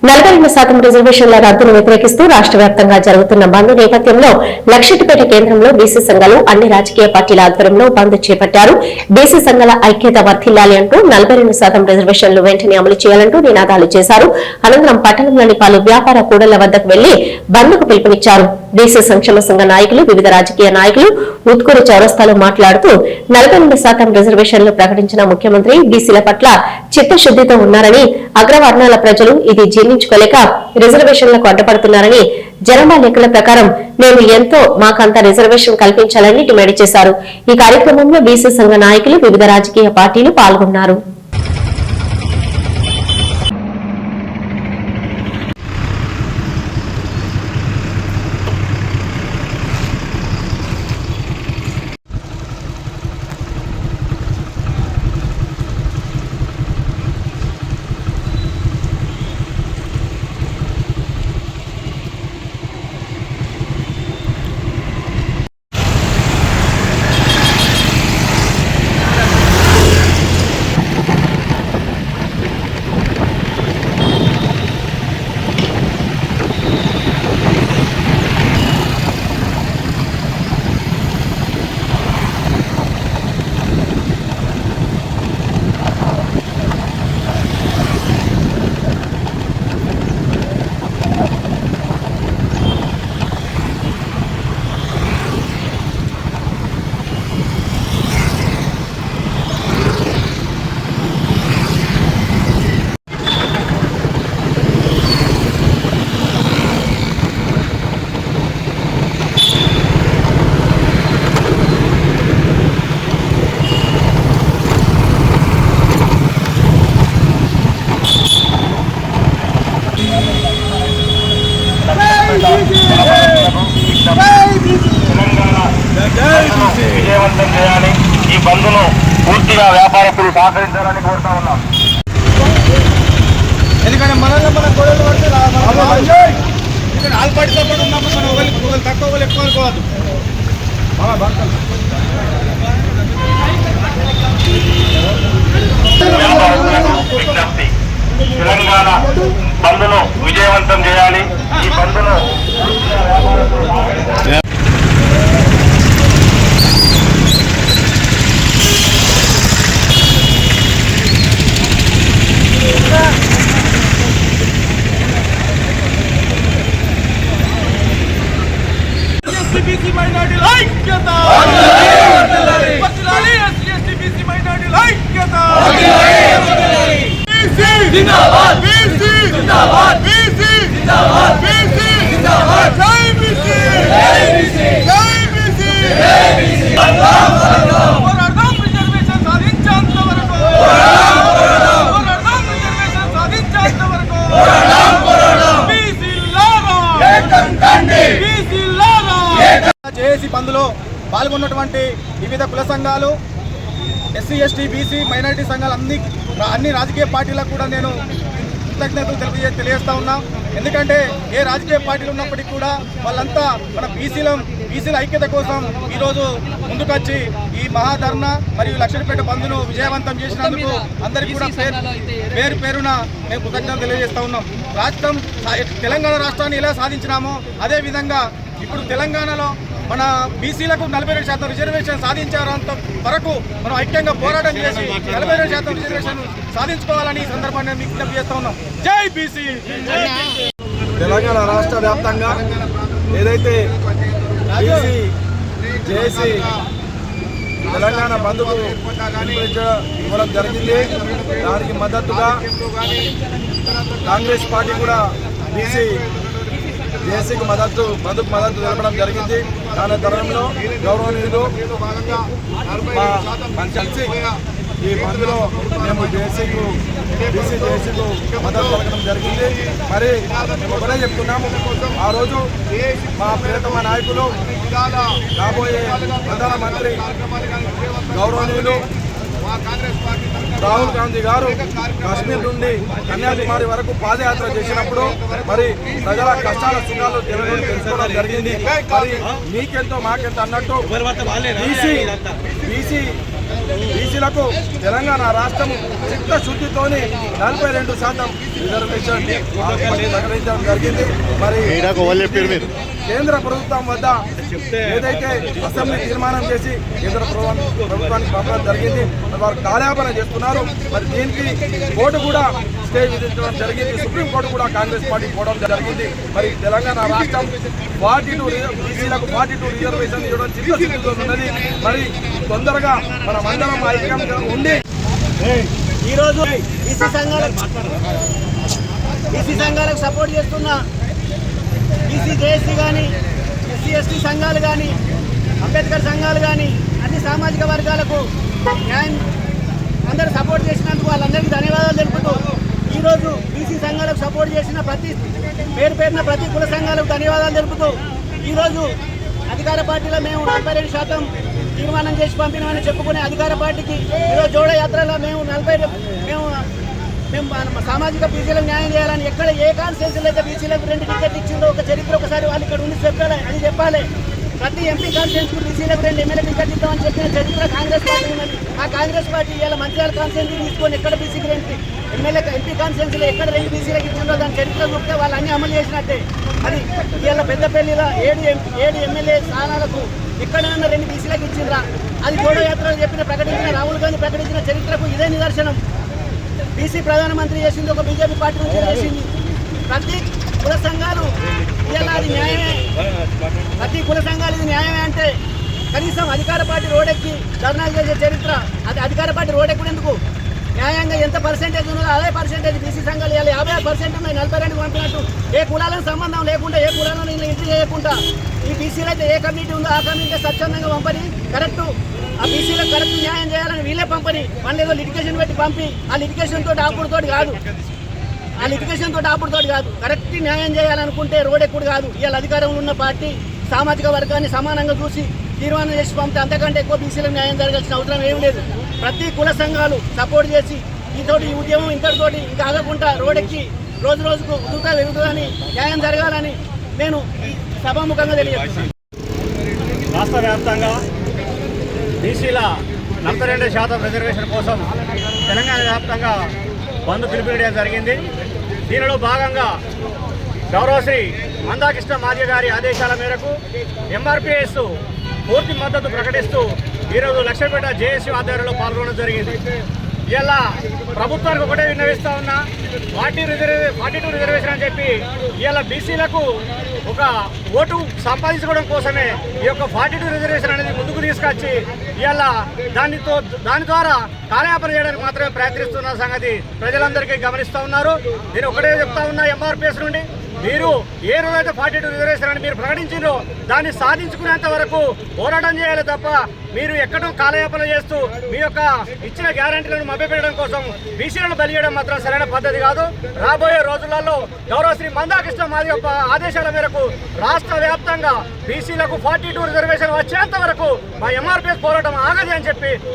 42% రిజర్వేషన్ల రద్దును వ్యతిరేకిస్తూ రాష్ట్ర వ్యాప్తంగా జరుగుతున్న బంద్ నేపథ్యంలో లక్షిట్పేట కేంద్రంలో బీసీ సంఘాలు అన్ని రాజకీయ పార్టీల ఆధ్వర్యంలో బంద్ చేపట్టారు. బీసీ సంఘాల ఐక్యత వర్ధిల్లాలి అంటూ 42% రిజర్వేషన్లు వెంటనే అమలు చేయాలంటూ నినాదాలు చేశారు. అనంతరం పట్టణంలోని పలు వ్యాపార కూడళ్ల వద్దకు వెళ్లి బంద్కు పిలుపునిచ్చారు. బీసీ సంక్షేమ సంఘ నాయకులు, వివిధ రాజకీయ నాయకులు ఉత్కూరు చౌరస్తాలో మాట్లాడుతూ 42% రిజర్వేషన్లు ప్రకటించిన ముఖ్యమంత్రి బీసీల పట్ల చిత్తశుద్దితో ఉన్నారని, అగ్రవర్ణాల ప్రజలు ఇది జీర్ణించుకోలేక రిజర్వేషన్లకు అడ్డుపడుతున్నారని, జనాభా లెక్కల ప్రకారం మేము ఎంతో మాకంత రిజర్వేషన్ కల్పించాలని డిమాండ్ చేశారు. ఈ కార్యక్రమంలో బీసీ సంఘ నాయకులు, వివిధ రాజకీయ పార్టీలు పాల్గొన్నారు. విజయవంతం చేయాలి. ఈ బంద్ను పూర్తిగా వ్యాపారస్తులు సహకరించాలని కోరుతా ఉన్నాం. ఎందుకంటే మనల్ని మన గొడవలు పడితే ఆల్ పార్టీతో పాటు ఉన్నప్పుడు మనం ఒకరు తక్కువ ఒకరు ఎక్కువ అనుకోవద్దు. విజ్ఞప్తి, తెలంగాణ బంద్ను విజయవంతం చేయాలి. ఈ బంద్ను ఎస్సీ మైనారిటీల ఐక్యత, ఎస్సీ మైనారిటీల ఐక్యత, బీసీ జిందాబాద్, బీసీ జిందాబాద్, బీసీ జిందాబాద్, బీసీ జిందాబాద్, జై బీసీ, జై బీసీ, జై బీసీ, జై బీసీ. పోరాడదాం రిజర్వేషన్ సాధించేంత వరకు, పోరాడదాం రిజర్వేషన్ సాధించేంత వరకు, బీసీలారా ఏకం కండి, బీసీలారా. జేఏసీ బంద్లో పాల్గొన్నటువంటి వివిధ కుల సంఘాలు, ఎస్సీ ఎస్టీ బీసీ మైనారిటీ సంఘాలు అన్ని రాజకీయ పార్టీలకు కూడా నేను కృతజ్ఞతలు తెలియజేస్తా ఉన్నా. ఎందుకంటే ఏ రాజకీయ పార్టీలు ఉన్నప్పటికీ కూడా వాళ్ళంతా మన బీసీల ఐక్యత కోసం ఈరోజు ముందుకొచ్చి ఈ మహాధర్నా మరియు లక్షిట్పేట బంద్ను విజయవంతం చేసినందుకు అందరికీ కూడా పేరు పేరున మేము కృతజ్ఞతలు తెలియజేస్తా ఉన్నాం. తెలంగాణ రాష్ట్రాన్ని ఎలా సాధించినామో అదేవిధంగా ఇప్పుడు తెలంగాణలో మన బీసీలకు 42% రిజర్వేషన్ సాధించేంత వరకు మనం ఐక్యంగా పోరాటం చేసి 42% రిజర్వేషన్ సాధించుకోవాలని ఈ సందర్భాన్ని మీకు విజ్ఞప్తి చేస్తా ఉన్నాం. జై బీసీ. తెలంగాణ రాష్ట్ర వ్యాప్తంగా ఏదైతే బీసీ జేఏసీ తెలంగాణ బంద్కు ఇవ్వడం జరిగింది, దానికి మద్దతుగా కాంగ్రెస్ పార్టీ కూడా బీసీ జేఏసీకి బంద్కు మద్దతు తెలపడం జరిగింది. దాని తరుణంలో గౌరవనీయులు కలిసి ఈ బంద్లో మేము బీసీ జేఏసీకు మద్దతు తెలపడం జరిగింది. మరి మేము ఒకటే చెప్తున్నాము, ఆ రోజు మా ప్రియతమ నాయకులు రాబోయే ప్రధానమంత్రి గౌరవనీయులు రాహుల్ గాంధీ గారు కాశ్మీర్ నుండి కన్యాకుమారి వరకు పాదయాత్ర చేసినప్పుడు మరి ప్రజల కష్టాల సుఖాలు తెలుసుకోవడం జరిగింది. మరి మీకెంతో మాకెంతో అన్నట్టు బీసీ బీసీలకు తెలంగాణ రాష్ట్రం చిత్తశుద్ధితోని 42% రిజర్వేషన్ ప్రకటించడం జరిగింది. మరి కేంద్ర ప్రభుత్వం వద్ద ఏదైతే అసెంబ్లీ తీర్మానం చేసి కేంద్ర ప్రభుత్వానికి పంపడం జరిగింది, వారు కాలయాపన చేస్తున్నారు. మరి దీనికి కోర్టు కూడా స్టే విధించడం జరిగింది. సుప్రీంకోర్టు కూడా కాంగ్రెస్ పార్టీ పోవడం జరిగింది. మరి తెలంగాణ రాష్ట్రం 42 బీసీలకు 42 రిజర్వేషన్ ఇవ్వడం చిత్తశుద్ధితో ఉన్నది. మరి తొందరగా మనమందరం ఐక్యంగా ఉండి ఈరోజు బీసీ సంఘాలకు సపోర్ట్ చేస్తున్న బీసీ జేఏసీ కానీ, ఎస్సీ ఎస్టీ సంఘాలు కానీ, అంబేద్కర్ సంఘాలు కానీ, అన్ని సామాజిక వర్గాలకు న్యాయం అందరూ సపోర్ట్ చేసినందుకు వాళ్ళందరికీ ధన్యవాదాలు తెలుపుతూ, ఈరోజు బీసీ సంఘాలకు సపోర్ట్ చేసిన పేరున ప్రతి కుల సంఘాలకు ధన్యవాదాలు తెలుపుతూ, ఈరోజు అధికార పార్టీలో మేము 42% తీర్మానం చేసి పంపినామని చెప్పుకునే అధికార పార్టీకి ఈరోజు జోడో యాత్రలో మేము సామాజిక బీసీలకు న్యాయం చేయాలని ఎక్కడ ఏ కాన్స్టిట్యూన్సీలో అయితే బీసీలకు 2 టికెట్లు ఇచ్చిందో ఒక చరిత్ర ఒకసారి వాళ్ళు ఇక్కడ ఉండి చెప్పాలి అని చెప్పాలి. ప్రతి ఎంపీ కాన్స్టిట్యూన్సీకి బీసీలకు 2 ఎమ్మెల్యే టికెట్లు ఇద్దామని చెప్పిన చరిత్ర కాంగ్రెస్ పార్టీ ఉన్నది. ఆ కాంగ్రెస్ పార్టీ ఇలా మంత్రాల కాన్స్టిట్యూన్సీ తీసుకొని ఎక్కడ బీసీకి 2 ఎంపీ కాన్స్టిట్యూన్సీలో ఎక్కడ 2 బీసీలకు ఇచ్చిందో దాని చరిత్ర చూస్తే వాళ్ళు అన్ని అమలు చేసినట్టే. అది ఇలా పెద్దపల్లిలో 7 ఎమ్మెల్యే స్థానాలకు ఎక్కడైనా 2 బీసీలకు ఇచ్చిండ్రా? అది జోడో యాత్రలు ప్రకటించిన రాహుల్ గాంధీ ప్రకటించిన చరిత్రకు ఇదే నిదర్శనం. బీసీ ప్రధానమంత్రి చేసింది ఒక బీజేపీ పార్టీ నుంచి చేసింది. ప్రతి కుల సంఘాలు ఇలా అది న్యాయమే. ప్రతి కుల సంఘాలు ఇది న్యాయమే అంటే కనీసం అధికార పార్టీ రోడెక్కి ధర్నాలు చేసే చరిత్ర. అది అధికార పార్టీ రోడెక్కునేందుకు న్యాయంగా ఎంత పర్సెంటేజ్ ఉన్నదో అదే పర్సెంటేజ్ బీసీ సంఘాలు ఇవ్వాలి. 56% ఉన్నాయి. 42 పంపినట్టు ఏ కులాలకు సంబంధం లేకుండా, ఏ కులాలను ఇలా ఎంట్రీ చేయకుండా ఈ బీసీలో అయితే ఏ కమిటీ ఉందో ఆ కమిటీ స్వచ్ఛందంగా పంపని కరెక్ట్ ఆ బీసీలకు కరెక్ట్ న్యాయం చేయాలని వీళ్ళే పంపని వాళ్ళు ఏదో లిటిగేషన్ పెట్టి పంపి ఆ లిటిగేషన్ తోటి ఆపుడుతోటి కాదు కరెక్ట్ న్యాయం చేయాలనుకుంటే రోడ్ ఎక్కుడు కాదు. ఇవాళ అధికారంలో ఉన్న పార్టీ సామాజిక వర్గాన్ని సమానంగా చూసి తీర్మానం చేసి పంపితే అంతకంటే ఎక్కువ బీసీలకు న్యాయం జరగాల్సిన అవసరం ఏం లేదు. ప్రతి కుల సంఘాలు సపోర్ట్ చేసి ఈ ఉద్యమం ఇంతటితోటి ఇంకా ఆగకుండా రోడ్డెక్కి రోజు రోజుకు వెలుగుతుందని న్యాయం జరగాలని నేను ఈ సభాముఖంగా తెలియజేస్తున్నాను. రాష్ట్ర వ్యాప్తంగా బీసీల 42% రిజర్వేషన్ కోసం తెలంగాణ వ్యాప్తంగా బంద్ పిలుపునియడం జరిగింది. దీనిలో భాగంగా గౌరవశ్రీ మందాకృష్ణ మాదిగ గారి ఆదేశాల మేరకు ఎంఆర్పీఎస్ పూర్తి మద్దతు ప్రకటిస్తూ ఈరోజు లక్ష్మీపేట జేఏసీ ఆధ్వర్యంలో పాల్గొనడం జరిగింది. ఇలా ప్రభుత్వానికి ఒకటే విన్నవిస్తా ఉన్నా, 42 రిజర్వేషన్ అని చెప్పి ఇలా బీసీలకు ఒక ఓటు సంపాదించుకోవడం కోసమే ఈ యొక్క 42 రిజర్వేషన్ అనేది ముందుకు తీసుకొచ్చి ఇలా దాని ద్వారా కాలయాపన చేయడానికి మాత్రమే ప్రయత్నిస్తున్న సంగతి ప్రజలందరికీ గమనిస్తూ ఉన్నారు. నేను ఒకటే చెప్తా ఉన్నా, ఎంఆర్పీఎస్ నుండి మీరు ఏ రోజైతే 42 రిజర్వేషన్ అని మీరు ప్రకటించారో దాన్ని సాధించుకునేంత వరకు పోరాటం చేయాలి తప్ప మీరు ఎక్కడో కాలయాపన చేస్తూ మీ యొక్క ఇచ్చిన గ్యారంటీలను మభ్యపెట్టడం కోసం బీసీలను బలియడం మాత్రం సరైన పద్ధతి కాదు. రాబోయే రోజులలో గౌరవశ్రీ మందాకృష్ణ మాదిగ ఆదేశాల మేరకు రాష్ట్ర వ్యాప్తంగా బీసీలకు 42 రిజర్వేషన్ వచ్చేంత వరకు మా ఎంఆర్పీఎస్ పోరాటం ఆగదు అని చెప్పి